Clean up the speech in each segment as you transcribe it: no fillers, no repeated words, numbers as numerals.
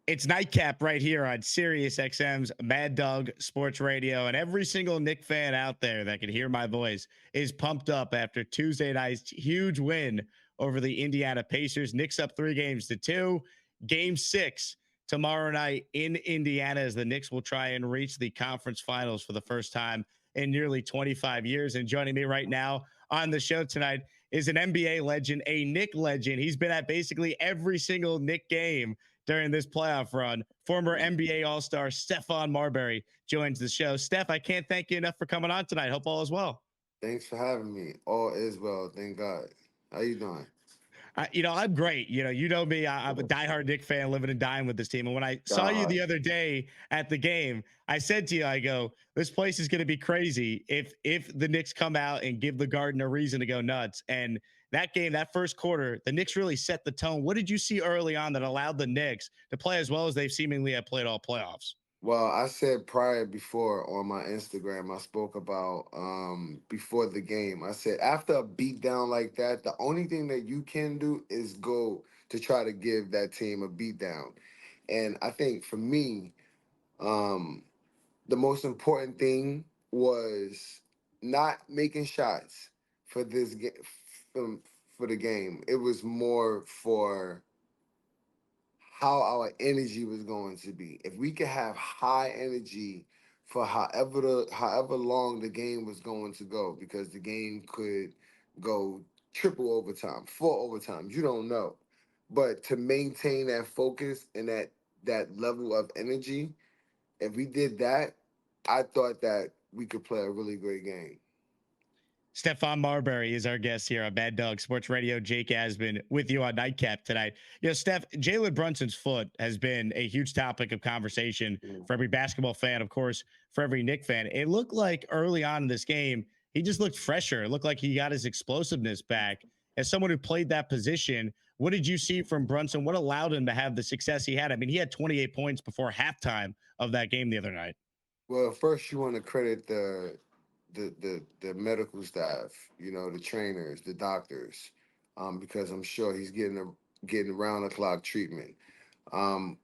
It's Nightcap right here on Sirius XM's Mad Dog Sports Radio. And every single Knick fan out there that can hear my voice is pumped up after Tuesday night's huge win over the Indiana Pacers. Knicks up 3-2. Game 6 tomorrow night in Indiana as the Knicks will try and reach the conference finals for the first time in nearly 25 years. And joining me right now on the show tonight is an NBA legend, a Knick legend. He's been at basically every single Knick game during this playoff run. Former NBA All-Star Stephon Marbury joins the show. Steph, I can't thank you enough for coming on tonight. Hope all is well. Thanks for having me. All is well, thank God. How you doing? I'm great. You know me. I'm a diehard Knick fan, living and dying with this team. And when I saw you the other day at the game, I said to you, I go, this place is going to be crazy if the Knicks come out and give the Garden a reason to go nuts. And that game, that first quarter, the Knicks really set the tone. What did you see early on that allowed the Knicks to play as well as they seemingly have played all playoffs? Well, I said prior before on my Instagram, I spoke about before the game. I said after a beat down like that, the only thing that you can do is go to try to give that team a beat down. And I think for me, um, the most important thing was not making shots for this for, for the game. It was more for how our energy was going to be. If we could have high energy for however long the game was going to go, because the game could go triple overtime, four overtimes, you don't know. But to maintain that focus and that level of energy, if we did that, I thought that we could play a really great game. Stephon Marbury is our guest here on Mad Dog Sports Radio. Jake Asman with you on Nightcap tonight. Steph, Jalen Brunson's foot has been a huge topic of conversation for every basketball fan, of course, for every Knick fan. It looked like early on in this game, he just looked fresher. It looked like he got his explosiveness back. As someone who played that position, what did you see from Brunson? What allowed him to have the success he had? I mean, he had 28 points before halftime of that game the other night. Well, first you want to credit the medical staff, the trainers, the doctors, because I'm sure he's getting around the clock treatment.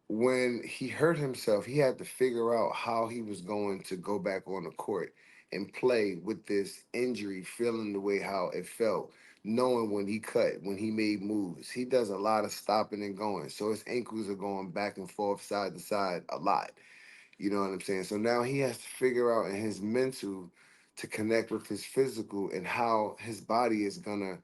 When he hurt himself, he had to figure out how he was going to go back on the court and play with this injury, feeling the way how it felt, knowing when he cut, when he made moves. He does a lot of stopping and going, so his ankles are going back and forth, side to side a lot. You know what I'm saying? So now he has to figure out in his mental to connect with his physical and how his body is gonna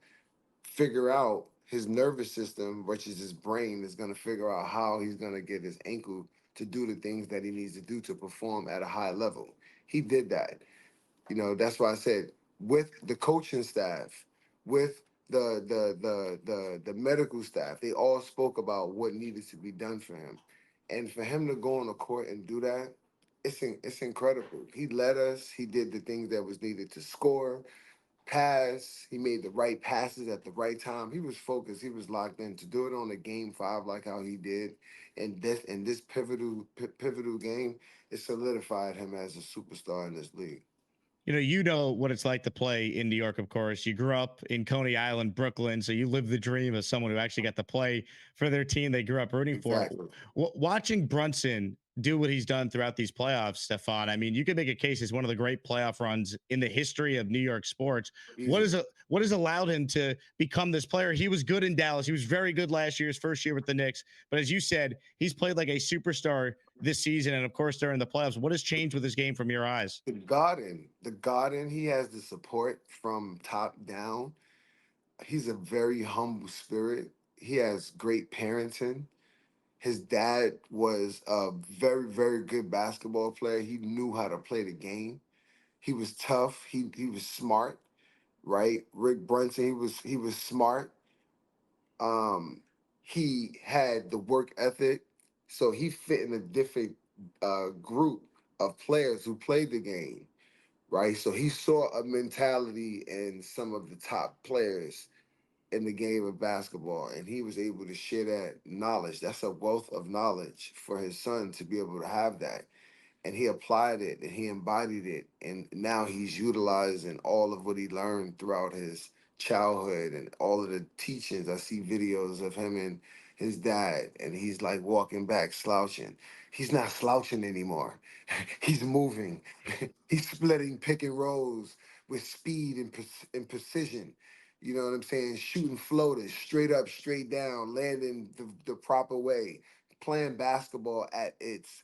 figure out his nervous system, which is his brain, is gonna figure out how he's gonna get his ankle to do the things that he needs to do to perform at a high level. He did that. That's why I said with the coaching staff, with the medical staff, they all spoke about what needed to be done for him. And for him to go on the court and do that, it's incredible. He led us. He did the things that was needed to score, pass. He made the right passes at the right time. He was focused. He was locked in to do it on a game 5 like how he did. And this pivotal game, it solidified him as a superstar in this league. You know what it's like to play in New York, of course. You grew up in Coney Island, Brooklyn, so you live the dream as someone who actually got to play for their team they grew up rooting for. Exactly. Watching Brunson do what he's done throughout these playoffs, Stefan, I mean, you could make a case as one of the great playoff runs in the history of New York sports. What Easy. is what has allowed him to become this player? He was good in Dallas. He was very good last year, his first year with the Knicks. But as you said, he's played like a superstar this season, and of course during the playoffs. What has changed with his game from your eyes? The Garden, he has the support from top down. He's a very humble spirit. He has great parenting. His dad was a very, very good basketball player. He knew how to play the game. He was tough. He was smart, right? Rick Brunson, he was smart. Um, he had the work ethic, so he fit in a different group of players who played the game, right? So he saw a mentality in some of the top players in the game of basketball, and he was able to share that knowledge. That's a wealth of knowledge for his son to be able to have that. And he applied it and he embodied it. And now he's utilizing all of what he learned throughout his childhood and all of the teachings. I see videos of him and his dad, and he's like walking back, slouching. He's not slouching anymore. He's moving. He's splitting pick and rolls with speed and precision. You know what I'm saying? Shooting floaters, straight up, straight down, landing the proper way, playing basketball at its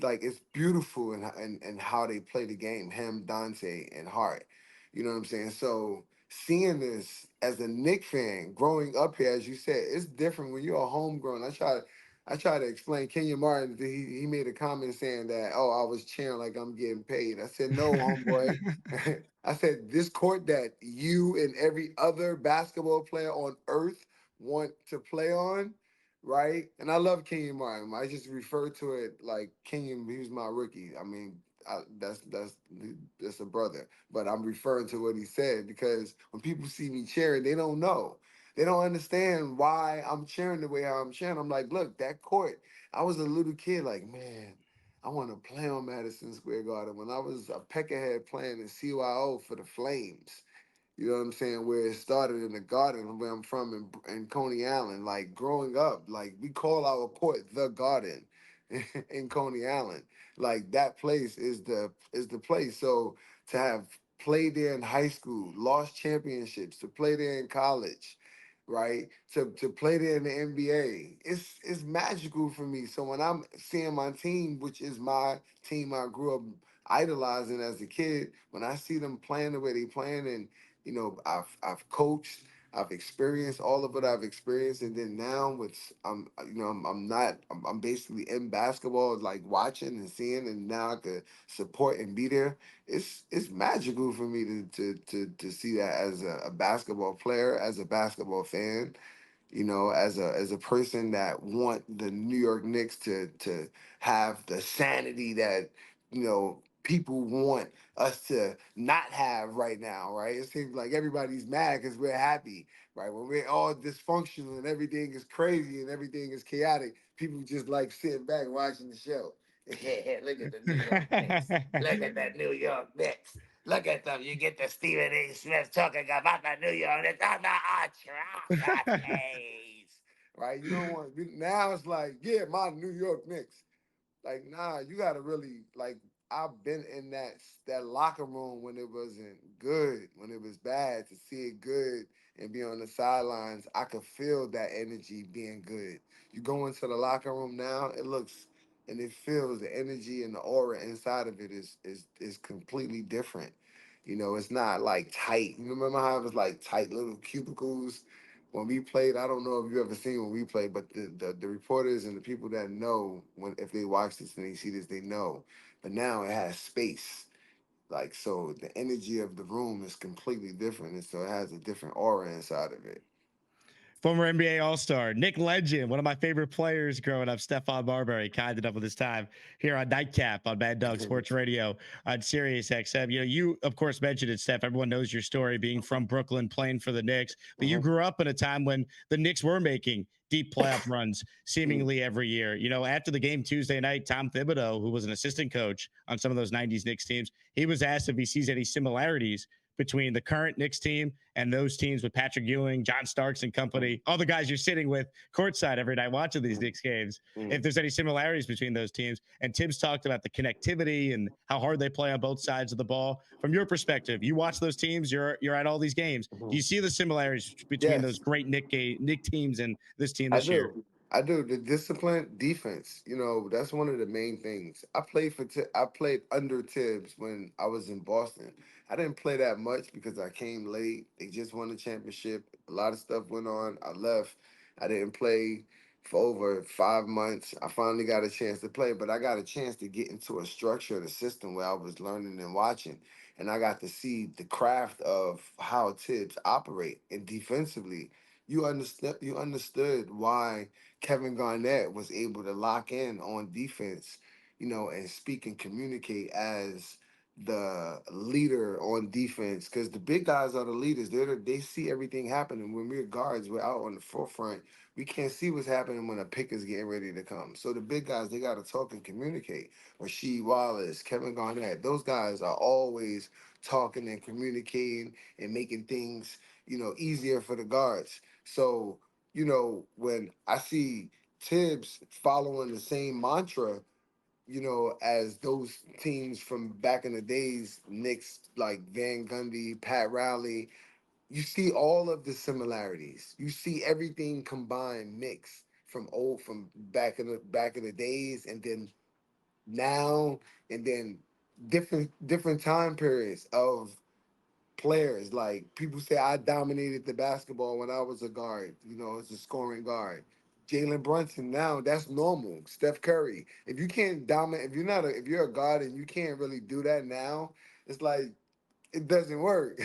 like it's beautiful and how they play the game. Him, Dante, and Hart. You know what I'm saying? So seeing this as a Knick fan growing up here, as you said, it's different when you're a homegrown. I try to explain Kenya Martin. He made a comment saying that, oh, I was cheering like I'm getting paid. I said, no, homeboy. I said this court that you and every other basketball player on earth want to play on, right? And I love Kenyon Martin. I just refer to it like Kenyon. He was my rookie. I mean, that's a brother, but I'm referring to what he said because when people see me cheering, they don't know. They don't understand why I'm cheering the way I'm cheering. I'm like, look, that court. I was a little kid, like, man, I want to play on Madison Square Garden. When I was a peckerhead playing in CYO for the Flames, you know what I'm saying? Where it started in the Garden, where I'm from in Coney Island. Like growing up, like we call our court the Garden in Coney Island. Like that place is the place. So to have played there in high school, lost championships, to play there in college, right? To play there in the NBA, it's magical for me. So when I'm seeing my team, which is my team I grew up idolizing as a kid, when I see them playing the way they playing and I've coached, I've experienced all of what I've experienced, and then now with I'm not I'm basically in basketball, like watching and seeing, and now I could support and be there. It's magical for me to see that as a basketball player, as a basketball fan, as a person that want the New York Knicks to have the sanity that people want us to not have right now, right? It seems like everybody's mad because we're happy, right? When we're all dysfunctional and everything is crazy and everything is chaotic, people just like sitting back watching the show. Look at the New York Knicks. Look at the New York Knicks. Look at them. You get the Stephen A. Smith talking about the New York Knicks. Oh, the atrocities. Right? You don't want now it's like, yeah, my New York Knicks. Like, nah, you gotta really like. I've been in that locker room when it wasn't good, when it was bad. To see it good and be on the sidelines, I could feel that energy being good. You go into the locker room now, it looks and it feels the energy and the aura inside of it is completely different. It's not like tight. You remember how it was like tight little cubicles when we played? I don't know if you ever seen when we played, but the reporters and the people that know when if they watch this and they see this, they know. But now it has space. Like so the energy of the room is completely different. And so it has a different aura inside of it. Former NBA All-Star, Nick Legend, one of my favorite players growing up, Stephon Marbury, kind enough with his time here on Nightcap on Mad Dog Sports Radio on Sirius XM. You of course mentioned it, Steph. Everyone knows your story, being from Brooklyn, playing for the Knicks, but you grew up in a time when the Knicks were making deep playoff runs seemingly every year. After the game Tuesday night, Tom Thibodeau, who was an assistant coach on some of those 90s Knicks teams, he was asked if he sees any similarities between the current Knicks team and those teams with Patrick Ewing, John Starks and company, all the guys you're sitting with courtside every night watching these Knicks games, if there's any similarities between those teams. And Tibbs talked about the connectivity and how hard they play on both sides of the ball. From your perspective, you watch those teams, you're at all these games. Do you see the similarities between those Yes. great Knick teams and this team I this year? do. I do. The discipline, defense. That's one of the main things. I played under Tibbs when I was in Boston. I didn't play that much because I came late. They just won the championship. A lot of stuff went on. I left. I didn't play for over 5 months. I finally got a chance to play, but I got a chance to get into a structure of the system where I was learning and watching. And I got to see the craft of how Tibbs operate and defensively you understood why Kevin Garnett was able to lock in on defense, and speak and communicate as the leader on defense because the big guys are the leaders. They see everything happening. When we're guards, we're out on the forefront. We can't see what's happening when a pick is getting ready to come. So the big guys, they got to talk and communicate. Rasheed Wallace, Kevin Garnett, those guys are always talking and communicating and making things, easier for the guards. So when I see Tibbs following the same mantra, as those teams from back in the days, Knicks, like Van Gundy, Pat Riley, you see all of the similarities. You see everything combined, mixed from back in the days, and then now, and then different time periods of players. Like people say, I dominated the basketball when I was a guard. As a scoring guard. Jalen Brunson now, that's normal. Steph Curry. If you can't dominate, if you're a guard and you can't really do that now, it's like it doesn't work.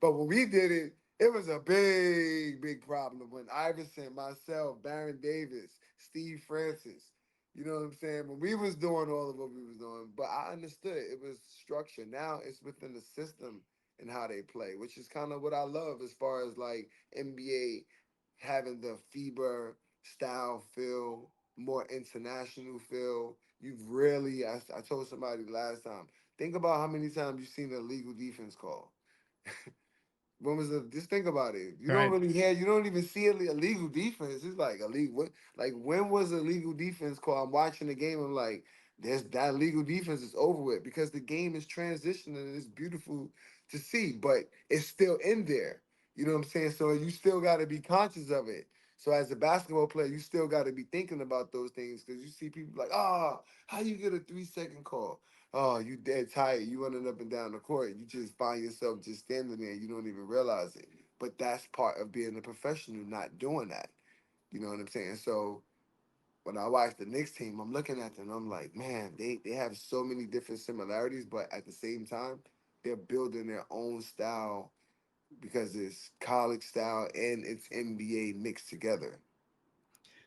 But when we did it, it was a big problem. When Iverson, myself, Baron Davis, Steve Francis, you know what I'm saying? When we was doing all of what we was doing, but I understood it was structure. Now it's within the system and how they play, which is kind of what I love as far as like NBA having the FIBA style feel, more international feel. You've really, I told somebody last time, think about how many times you've seen a legal defense call. When was the? Just think about it. You don't Right. really hear. You don't even see a legal defense. It's like a legal. What? Like when was a legal defense call? I'm watching the game. I'm like, there's that legal defense is over with because the game is transitioning and it's beautiful to see, but it's still in there. You know what I'm saying? So you still got to be conscious of it. So as a basketball player, you still got to be thinking about those things because you see people like, how you get a 3 second call? Oh, you dead tired. You running up and down the court. You just find yourself just standing there. You don't even realize it. But that's part of being a professional, not doing that. You know what I'm saying? So when I watch the Knicks team, I'm looking at them. I'm like, man, they have so many different similarities, but at the same time, they're building their own style because it's college style and it's NBA mixed together.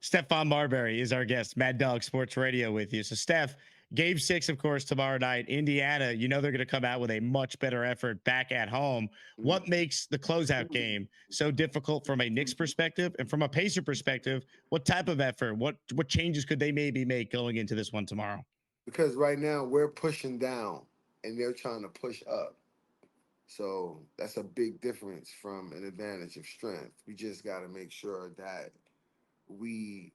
Stephon Marbury is our guest, Mad Dog Sports Radio with you. So, Steph, game six, of course, tomorrow night. Indiana, they're going to come out with a much better effort back at home. What makes the closeout game so difficult from a Knicks perspective and from a Pacer perspective? What type of effort? What changes could they maybe make going into this one tomorrow? Because right now we're pushing down and they're trying to push up. So that's a big difference from an advantage of strength. We just got to make sure that we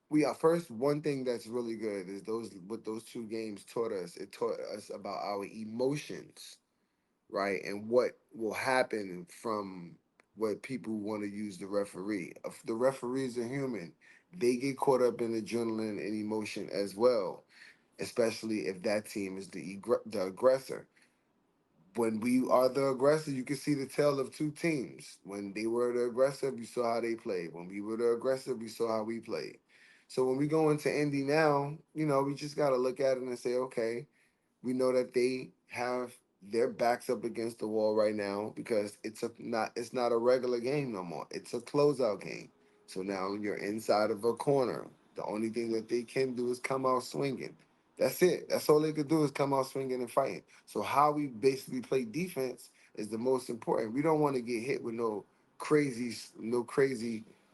we are first. One thing that's really good is those what those two games taught us. It taught us about our emotions, right, and what will happen from what people want to use the referee. If the referees are human, they get caught up in adrenaline and emotion as well, especially if that team is the aggressor. When we are the aggressor, you can see the tale of two teams. When they were the aggressor, you saw how they played. When we were the aggressor, we saw how we played. So when we go into Indy now, we just got to look at it and say, okay, we know that they have their backs up against the wall right now because it's not a regular game no more. It's a closeout game. So now you're inside of a corner. The only thing that they can do is come out swinging. That's it. That's all they could do is come out swinging and fighting. So how we basically play defense is the most important. We don't want to get hit with no crazy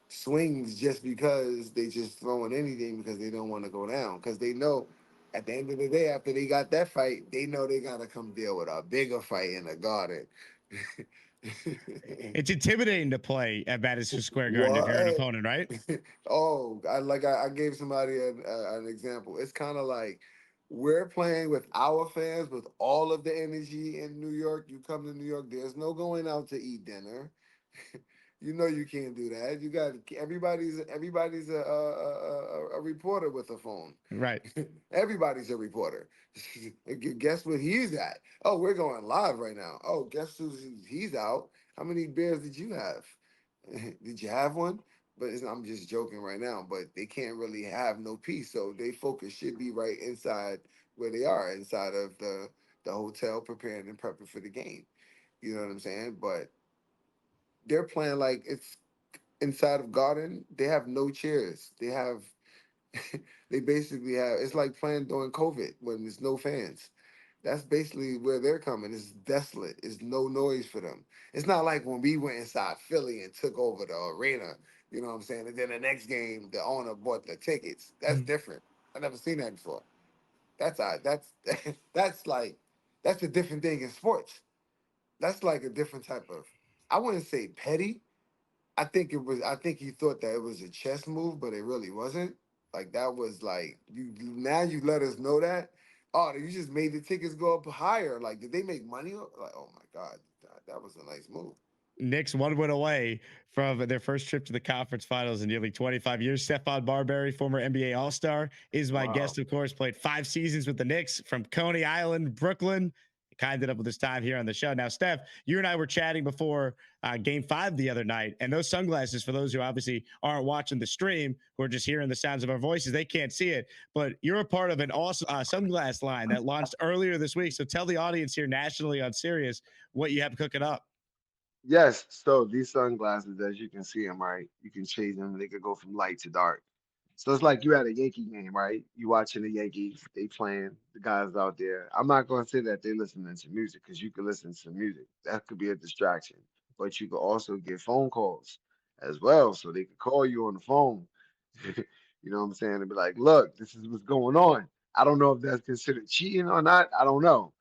swings just because they just throwing anything because they don't want to go down because they know at the end of the day, after they got that fight, they know they gotta come deal with a bigger fight in the garden. It's intimidating to play at Madison Square Garden if you're an What? opponent, right? Oh, I gave somebody an example. It's kind of like we're playing with our fans with all of the energy in New York. You come to New York, there's no going out to eat dinner. You know you can't do that. You got everybody's a reporter with a phone. Right. Everybody's a reporter. Guess what he's at? Oh, we're going live right now. Oh, guess he's out. How many beers did you have? Did you have one? But I'm just joking right now. But they can't really have no peace, so they focus should be right inside where they are, inside of the hotel, preparing and prepping for the game. You know what I'm saying? But they're playing like it's inside of Garden. They have no chairs. They have they basically have it's like playing during COVID when there's no fans. That's basically where they're coming. It's desolate. It's no noise for them. It's not like when we went inside Philly and took over the arena. You know what I'm saying? And then the next game, the owner bought the tickets. That's different. I never seen that before. That's that's like that's a different thing in sports. That's like a different type of. I wouldn't say petty, I think it was. I think he thought that it was a chess move, but it really wasn't. Like that was like now you let us know that. Oh, you just made the tickets go up higher. Like, did they make money? Like, oh my god, that was a nice move. Knicks one win away from their first trip to the conference finals in nearly 25 years. Stephon Marbury, former NBA All-Star, is my Wow. guest, of course, played 5 seasons with the Knicks from Coney Island, Brooklyn. Kind of up with his time here on the show. Now, Steph, you and I were chatting before game 5 the other night, and those sunglasses, for those who obviously aren't watching the stream, who are just hearing the sounds of our voices, they can't see it, but you're a part of an awesome sunglass line that launched earlier this week. So tell the audience here nationally on Sirius what you have cooking up. Yes, so these sunglasses, as you can see them, right? You can change them. They could go from light to dark. So it's like you at a Yankee game, right? You watching the Yankees, they playing, the guys out there. I'm not gonna say that they listening to music because you can listen to music. That could be a distraction. But you could also get phone calls as well. So they could call you on the phone. You know what I'm saying? And be like, look, this is what's going on. I don't know if that's considered cheating or not. I don't know.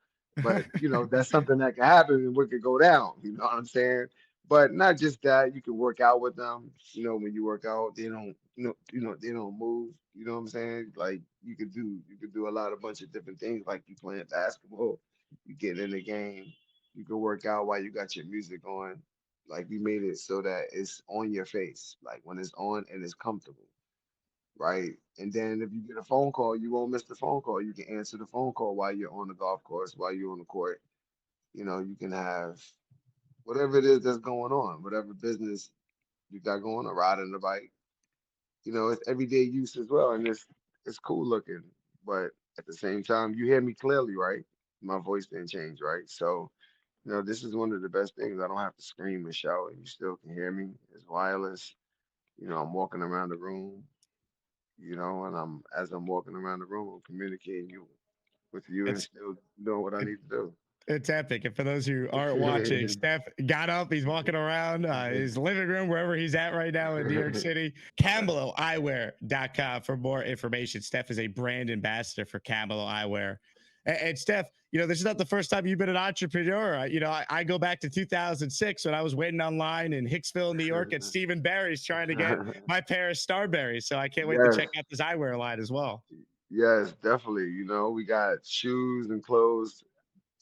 But that's something that can happen and what could go down. You know what I'm saying? But not just that, you can work out with them. When you work out, they don't, they don't move. You know what I'm saying? Like you could do a lot of bunch of different things. Like you playing basketball, you get in the game, you can work out while you got your music on. Like we made it so that it's on your face, like when it's on and it's comfortable, right? And then if you get a phone call, you won't miss the phone call. You can answer the phone call while you're on the golf course, while you're on the court. You can have whatever it is that's going on, whatever business you got going, on, riding the bike. It's everyday use as well, and it's cool looking. But at the same time, you hear me clearly, right? My voice didn't change, right? So, this is one of the best things. I don't have to scream and shout, and you still can hear me. It's wireless. I'm walking around the room, and as I'm walking around the room, I'm communicating with you and It's still doing what I it, need to it's epic. And for those who aren't watching, do. Steph got up. He's walking around his living room, wherever he's at right now in New York City. CameloEyewear.com for more information. Steph is a brand ambassador for Camelo Eyewear. And Steph, this is not the first time you've been an entrepreneur. I go back to 2006 when I was waiting online in Hicksville, New York, at Stephen Barry's trying to get my pair of Starbury. So I can't wait to Yes, check out this eyewear line as well. yes, definitely. We got shoes and clothes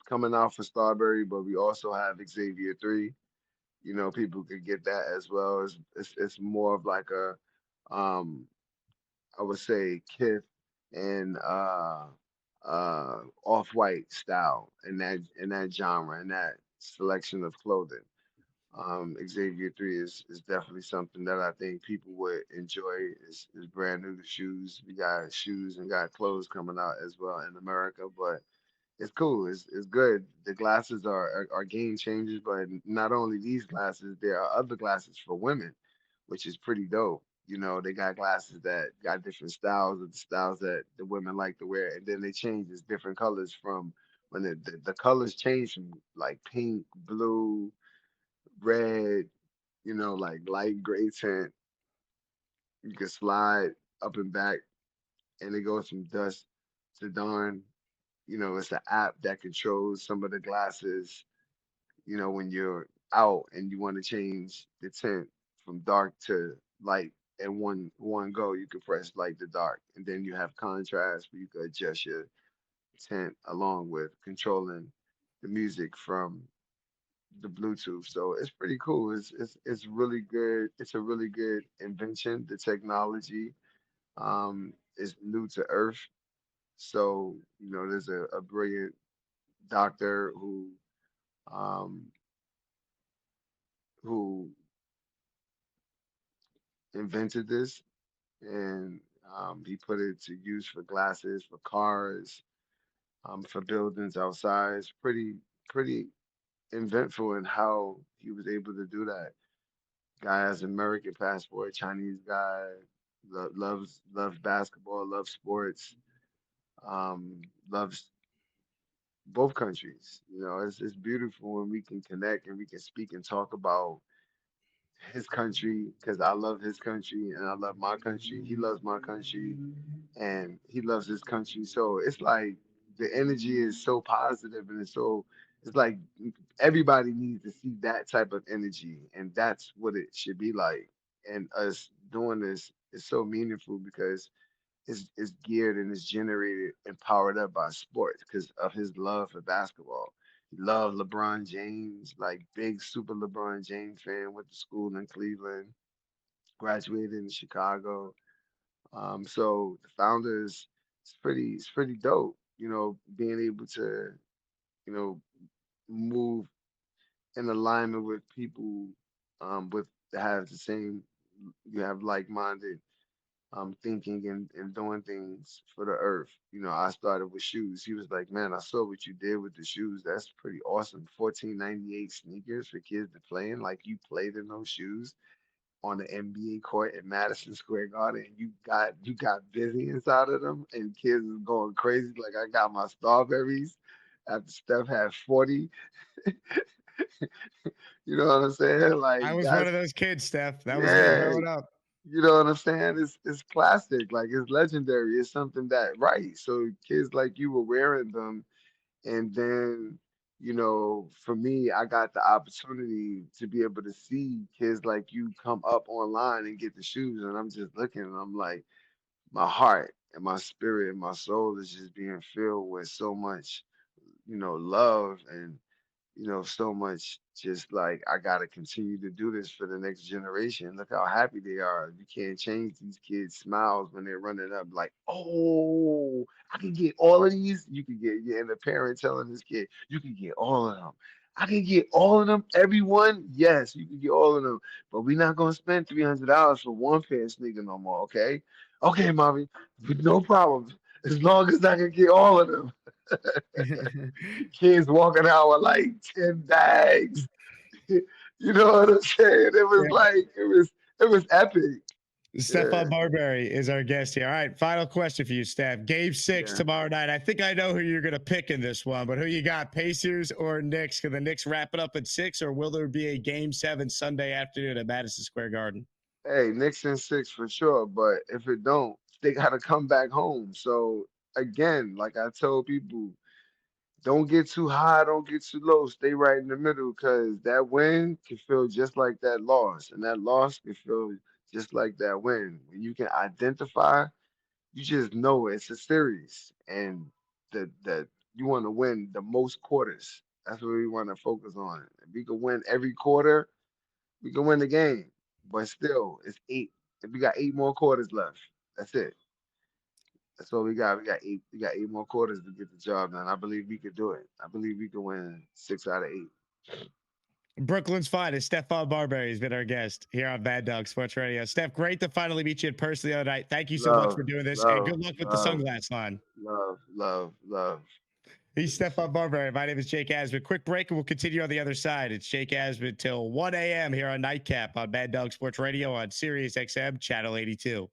coming out for Starbury, but we also have Xavier 3. People could get that as well. It's more of like a, um, I would say Kith and off-white style in that genre and that selection of clothing. Xavier 3 is definitely something that I think people would enjoy. Is brand new shoes. We got shoes and got clothes coming out as well in America, but it's cool. It's good. The glasses are game changers, but not only these glasses, there are other glasses for women, which is pretty dope. They got glasses that got different styles of the styles that the women like to wear, and then they change it's different colors from when the colors change from like pink, blue, red, like light gray tint. You can slide up and back, and it goes from dusk to dawn. It's an app that controls some of the glasses. When you're out and you want to change the tint from dark to light at one go, you can press light to dark, and then you have contrast where you can adjust your tint along with controlling the music from the Bluetooth. So it's pretty cool. It's really good. It's a really good invention. The technology is new to Earth. So, there's a brilliant doctor um who invented this, and he put it to use for glasses, for cars, for buildings outside. It's pretty inventful in how he was able to do that. Guy has American passport, Chinese guy, loves basketball, loves sports, loves both countries. It's beautiful when we can connect and we can speak and talk about his country because I love his country and I love my country. He loves my country and he loves his country. So it's like the energy is so positive and it's so. it's like everybody needs to see that type of energy, and that's what it should be like. And us doing this is so meaningful because it's geared and it's generated and powered up by sports because of his love for basketball. He loved LeBron James, like big super LeBron James fan. Went to school in Cleveland, graduated in Chicago. So the founders, it's pretty dope. You know, being able to, you know, move in alignment with people with that have the same, you have like-minded thinking and doing things for the earth. You know, I started with shoes. He was like, "Man, I saw what you did with the shoes. That's pretty awesome. 1498 sneakers for kids to play in. Like you played in those shoes on the NBA court at Madison Square Garden. And you got busy inside of them, and kids is going crazy. Like I got my Starburys after Steph had 40. You know what I'm saying? I Like was one that's of those kids, Steph. That was me yeah. growing up. You know what I'm saying? It's classic, like it's legendary. It's something that right. So kids like you were wearing them, and then for me, I got the opportunity to be able to see kids like you come up online and get the shoes, and I'm just looking, and I'm like, my heart and my spirit and my soul is just being filled with so much, love and so much just like I gotta continue to do this for the next generation. Look how happy they are. You can't change these kids' smiles when they're running up like, oh, I can get all of these. You can get, yeah, and the parent telling this kid, you can get all of them. I can get all of them, everyone. Yes, you can get all of them, but we're not gonna spend $300 for one pair of sneakers no more. Okay, okay, mommy, no problem. As long as I can get all of them. Kids walking out with like 10 bags. You know what I'm saying? It was Yeah. like it was epic. Yeah, Stephon Marbury is our guest here. All right, final question for you, Steph. Game six yeah. tomorrow night. I think I know who you're going to pick in this one, but who you got, Pacers or Knicks? Can the Knicks wrap it up at 6, or will there be a Game 7 Sunday afternoon at Madison Square Garden? Hey, Knicks in six for sure. But if it don't, they gotta come back home. So again, like I told people, don't get too high, don't get too low. Stay right in the middle because that win can feel just like that loss, and that loss can feel just like that win. When you can identify, you just know it's a series, and the you want to win the most quarters. That's what we want to focus on. If we can win every quarter, we can win the game. But still, it's eight. If we got 8 more quarters left, that's it. That's all we got. We got eight. We got 8 more quarters to get the job done. I believe we could do it. I believe we could win 6 out of 8. Brooklyn's finest, Stephon Marbury, has been our guest here on Bad Dog Sports Radio. Steph, great to finally meet you in person the other night. Thank you so much Love, for doing this, and love, good luck with the love, sunglass line. love, love, love. He's Stephon Marbury. My name is Jake Asman. Quick break, and we'll continue on the other side. It's Jake Asman till 1 a.m. here on Nightcap on Bad Dog Sports Radio on Sirius XM, Channel 82.